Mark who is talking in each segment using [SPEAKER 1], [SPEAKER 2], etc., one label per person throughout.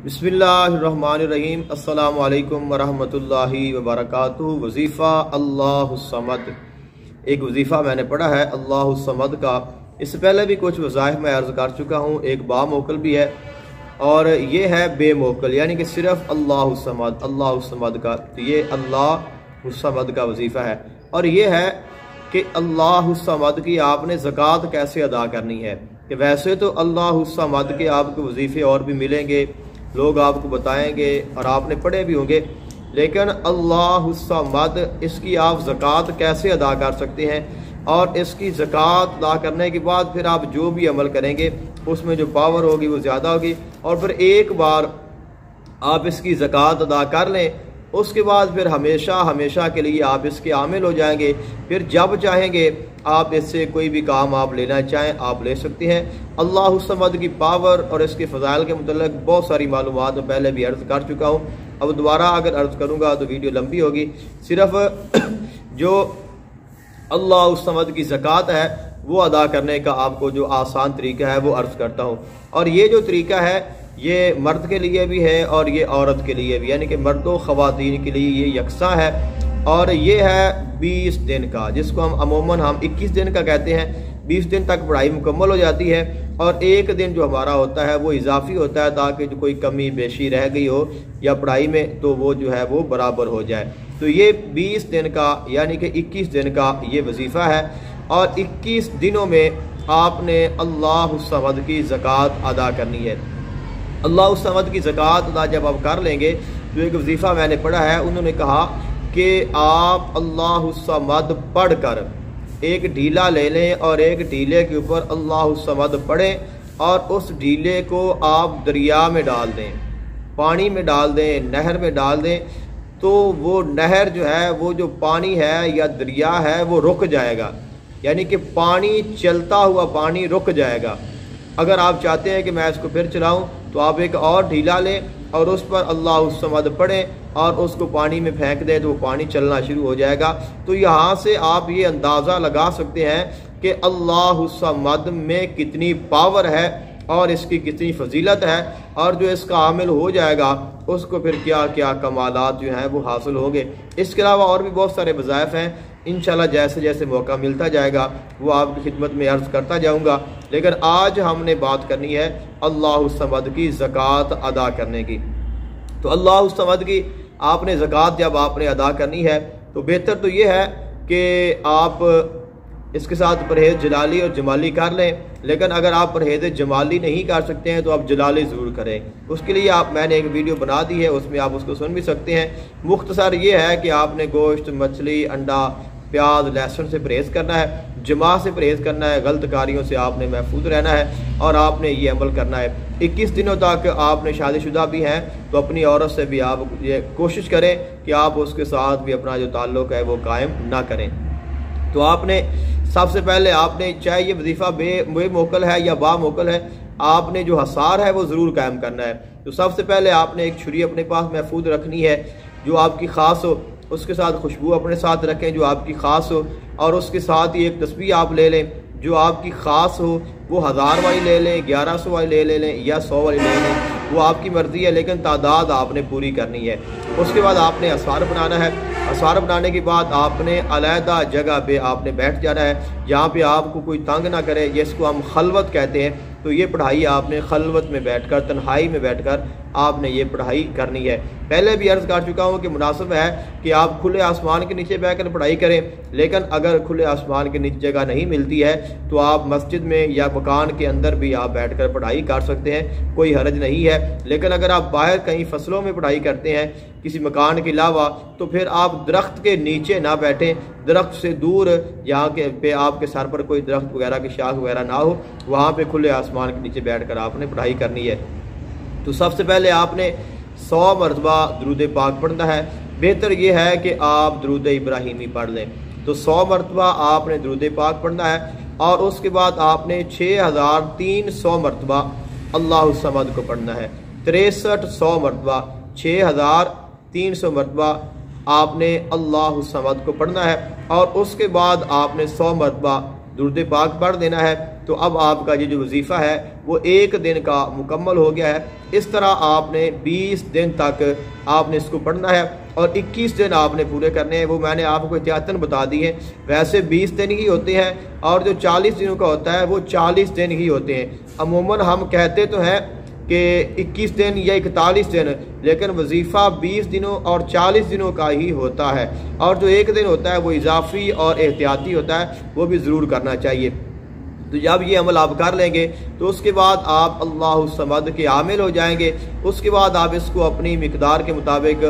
[SPEAKER 1] बिस्मिल्लाहिर्रहमानिर्रहीम। अस्सलामु अलैकुम वरहमतुल्लाहि वबरकातुहू। वजीफ़ा अल्लाहुस्समद। एक वजीफ़ा मैंने पढ़ा है अल्लाहुस्समद का। इससे पहले भी कुछ वज़ाइफ मैं अर्ज़ कर चुका हूँ। एक बामोकल भी है और ये है बेमोकल, यानी कि सिर्फ अल्लाहुस्समद का। तो ये अल्लाहुस्समद का वजीफ़ा है और ये है कि अल्लाहुस्समद की आपने ज़कात कैसे अदा करनी है। कि वैसे तो अल्लाहुस्समद के आपको वजीफ़े और भी मिलेंगे, लोग आपको बताएंगे और आपने पढ़े भी होंगे, लेकिन अल्लाहुस्समद इसकी आप ज़कात कैसे अदा कर सकते हैं और इसकी ज़कात अदा करने के बाद फिर आप जो भी अमल करेंगे उसमें जो पावर होगी वो ज़्यादा होगी। और फिर एक बार आप इसकी ज़कात अदा कर लें, उसके बाद फिर हमेशा हमेशा के लिए आप इसके आमिल हो जाएंगे। फिर जब चाहेंगे आप इससे कोई भी काम आप लेना चाहें आप ले सकते हैं। अल्लाहुस्समद की पावर और इसके फ़ज़ाइल के मुतल्लिक़ बहुत सारी मालूमात मैं पहले भी अर्ज़ कर चुका हूँ। अब दोबारा अगर अर्ज़ करूँगा तो वीडियो लंबी होगी। सिर्फ जो अल्लाहुस्समद की ज़कात है वो अदा करने का आपको जो आसान तरीका है वो अर्ज़ करता हूँ। और ये जो तरीका है ये मर्द के लिए भी है और ये औरत के लिए भी, यानी कि मर्दों ख़वातीन के लिए ये यकसा है। और ये है 20 दिन का, जिसको हम अमूमन 21 दिन का कहते हैं। 20 दिन तक पढ़ाई मुकम्मल हो जाती है और एक दिन जो हमारा होता है वो इजाफी होता है, ताकि जो कोई कमी बेशी रह गई हो या पढ़ाई में तो वो जो है वो बराबर हो जाए। तो ये 20 दिन का यानी कि 21 दिन का ये वजीफ़ा है और 21 दिनों में आपने अल्लाहुस्समद की ज़कात अदा करनी है। अल्लाहुस्समद की ज़कात अदा जब आप कर लेंगे तो एक वजीफ़ा मैंने पढ़ा है, उन्होंने कहा कि आप अल्लाहुस्समद पढ़ कर एक ढीला ले लें और एक ढीले के ऊपर अल्लाहुस्समद पढ़ें और उस ढीले को आप दरिया में डाल दें, पानी में डाल दें, नहर में डाल दें। तो वो नहर जो है, वो जो पानी है या दरिया है वो रुक जाएगा, यानी कि पानी चलता हुआ पानी रुक जाएगा। अगर आप चाहते हैं कि मैं इसको फिर चलाऊं तो आप एक और ढीला लें और उस पर अल्लाहुस्समद पढ़ें और उसको पानी में फेंक दें तो वो पानी चलना शुरू हो जाएगा। तो यहाँ से आप ये अंदाज़ा लगा सकते हैं कि अल्लाहुस्समद में कितनी पावर है और इसकी कितनी फजीलत है, और जो इसका आमिल हो जाएगा उसको फिर क्या क्या कमालात जो हैं वो हासिल होंगे। इसके अलावा और भी बहुत सारे वज़ाइफ हैं, इंशाल्लाह जैसे जैसे मौका मिलता जाएगा वो आपकी खिदमत में अर्ज़ करता जाऊँगा। लेकिन आज हमने बात करनी है अल्लाहुस्समद की ज़कात अदा करने की। तो अल्लाहुस्समद की आपने ज़कात जब आपने अदा करनी है तो बेहतर तो ये है कि आप इसके साथ परहेज़ जलाली और जमाली कर लें। लेकिन अगर आप परहेज़ जमाली नहीं कर सकते हैं तो आप जलाली ज़रूर करें। उसके लिए मैंने एक वीडियो बना दी है, उसमें आप उसको सुन भी सकते हैं। मुख्तसर ये है कि आपने गोश्त, मछली, अंडा, प्याज, लहसुन से परहेज़ करना है, जमा से परहेज़ करना है, गलत कारियों से आपने महफूज रहना है और आपने ये अमल करना है। 21 दिनों तक आपने शादीशुदा भी हैं तो अपनी औरत से भी आप ये कोशिश करें कि आप उसके साथ भी अपना जो ताल्लुक़ है वो कायम ना करें। तो आपने सबसे पहले आपने, चाहे ये वजीफ़ा बेमोकल है या बामोकल है, आपने जो हसार है वो ज़रूर कायम करना है। तो सबसे पहले आपने एक छुरी अपने पास महफूज रखनी है जो आपकी ख़ास हो, उसके साथ खुशबू अपने साथ रखें जो आपकी ख़ास हो, और उसके साथ ही एक तस्बीह आप ले लें जो आपकी ख़ास हो। वो 1000 वाली ले लें, 1100 वाली ले लें या 100 वाली ले लें, वो आपकी मर्ज़ी है, लेकिन तादाद आपने पूरी करनी है। उसके बाद आपने असवार बनाना है। असवार बनाने के बाद आपने अलहदा जगह पे आपने बैठ जाना है जहाँ पे आपको कोई तंग ना करे, जिसको हम खलवत कहते हैं। तो ये पढ़ाई आपने खलवत में बैठकर, तन्हाई में बैठकर आपने ये पढ़ाई करनी है। पहले भी अर्ज़ कर चुका हूँ कि मुनासिब है कि आप खुले आसमान के नीचे बैठकर पढ़ाई करें, लेकिन अगर खुले आसमान के नीचे जगह नहीं मिलती है तो आप मस्जिद में या मकान के अंदर भी आप बैठकर पढ़ाई कर सकते हैं, कोई हरज नहीं है। लेकिन अगर आप बाहर कहीं फसलों में पढ़ाई करते हैं किसी मकान के अलावा, तो फिर आप दरख्त के नीचे ना बैठें, दरख्त से दूर जहाँ के पे आपके सर पर कोई दरख्त वगैरह की शाख वगैरह ना हो, वहाँ पे खुले आसमान के नीचे बैठकर आपने पढ़ाई करनी है। तो सबसे पहले आपने 100 मरतबा दरूद पाक पढ़ना है। बेहतर यह है कि आप दरूद इब्राहिमी पढ़ लें। तो 100 मरतबा आपने दरूद पाक पढ़ना है और उसके बाद आपने 6300 मरतबा अल्लाहुस्समद को पढ़ना है। 6300 मरतबा, 6300 मरतबा आपने अल्लाहुस्समद को पढ़ना है और उसके बाद आपने 100 मरतबा दुरूद पाक पढ़ देना है। तो अब आपका ये जो वजीफ़ा है वो एक दिन का मुकम्मल हो गया है। इस तरह आपने 20 दिन तक आपने इसको पढ़ना है और 21 दिन आपने पूरे करने हैं। वो मैंने आपको एहतियातन बता दी है। वैसे 20 दिन ही होते हैं और जो 40 दिनों का होता है वो 40 दिन ही होते हैं। अमूमन हम कहते तो हैं कि 21 दिन या 41 दिन, लेकिन वजीफ़ा 20 दिनों और 40 दिनों का ही होता है। और जो एक दिन होता है वो इजाफी और एहतियाती होता है, वो भी ज़रूर करना चाहिए। तो जब ये अमल आप कर लेंगे तो उसके बाद आप अल्लाहु समद के आमिल हो जाएंगे। उसके बाद आप इसको अपनी मिकदार के मुताबिक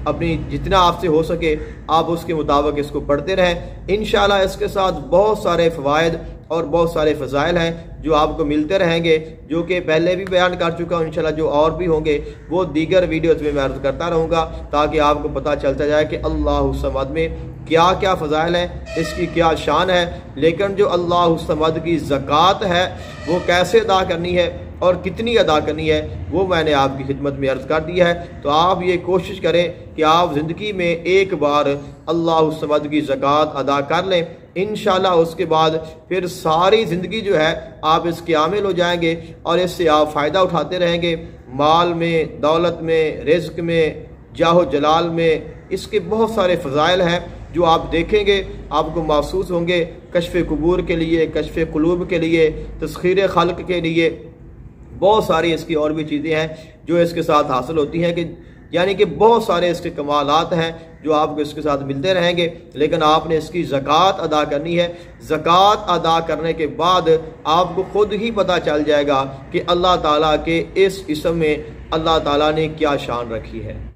[SPEAKER 1] अपनी जितना आपसे हो सके आप उसके मुताबिक इसको पढ़ते रहें। इंशाल्लाह इसके साथ बहुत सारे फ़वाइद और बहुत सारे फ़ज़ाइल हैं जो आपको मिलते रहेंगे, जो कि पहले भी बयान कर चुका हूँ। इंशाल्लाह जो और भी होंगे वो दीगर वीडियोज़ में मैं अर्ज़ करता रहूँगा, ताकि आपको पता चलता जाए कि अल्लाहु समद में क्या क्या फ़ज़ाइल हैं, इसकी क्या शान है। लेकिन जो अल्लाहु समद की ज़कात है वो कैसे अदा करनी है और कितनी अदा करनी है वो मैंने आपकी खिदमत में अर्ज़ कर दिया है। तो आप ये कोशिश करें कि आप ज़िंदगी में एक बार अल्लाहु समद की ज़कात अदा कर लें। इंशाल्लाह उसके बाद फिर सारी ज़िंदगी जो है आप इसके आमिल हो जाएंगे और इससे आप फ़ायदा उठाते रहेंगे। माल में, दौलत में, रिज़्क़ में, जाहो जलाल में, इसके बहुत सारे फ़ज़ाइल हैं जो आप देखेंगे आपको महसूस होंगे। कश्फ़े कुबूर के लिए, कश्फ़े क़ुलूब के लिए, तस्ख़ीर खल्क़ के लिए बहुत सारी इसकी और भी चीज़ें हैं जो इसके साथ हासिल होती हैं, कि यानी कि बहुत सारे इसके कमालात हैं जो आपको इसके साथ मिलते रहेंगे। लेकिन आपने इसकी ज़कात अदा करनी है। ज़कात अदा करने के बाद आपको खुद ही पता चल जाएगा कि अल्लाह ताला के इस इसम में अल्लाह ताला ने क्या शान रखी है।